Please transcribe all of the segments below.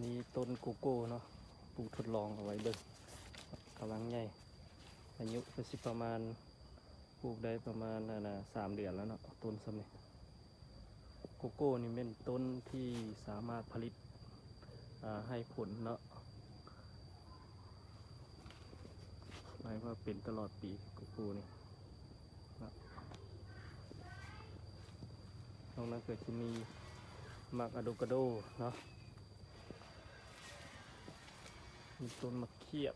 นี่ต้นโกโก้เนาะปลูกทดลองเอาไว้เบิ่งกำลังใหญ่อายุก็สิประมาณปลูกได้ประมาณ3 เดือนแล้วเนาะต้นสำนี้โกโก้นี่เป็นต้นที่สามารถผลิตให้ผลเนาะหมายว่าเป็นตลอดปีโกโก้นี่นะตรงนั้นเกิดจะมีมักอะโดกาโดเนาะมีต้นมะเขียบ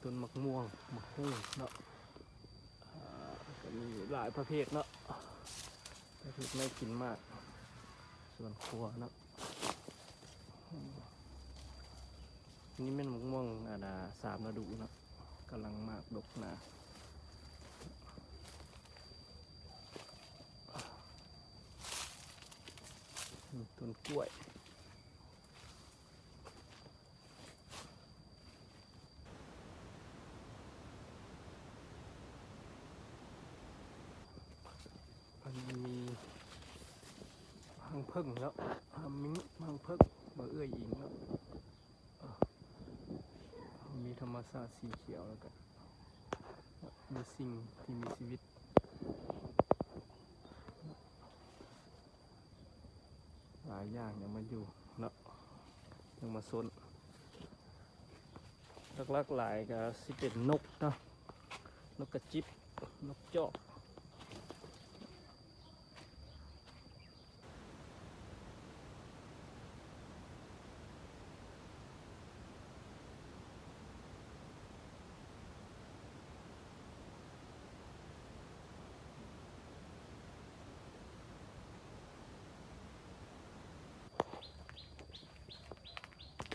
ต้นมะม่วงมะฮู้เนาะก็มีหลายประเภทเนาะประเภทไม่กินมากส่วนครัวเนาะนี่เป็นมะม่วง3 ฤดูเนาะกำลังมากดกหนาต้นกล้วยมันมีพังพึ่งแล้วมิ้งพังพึ่งมาเอื้อยอิงแล้วมีธรรมชาติสีเขียวแล้วก็มีสิ่งที่มีชีวิตหลายอย่างยังมาอยู่เนาะยังมาซนหลักๆหลายก็สิเป็นนกเนาะนกกระจิบนกจอก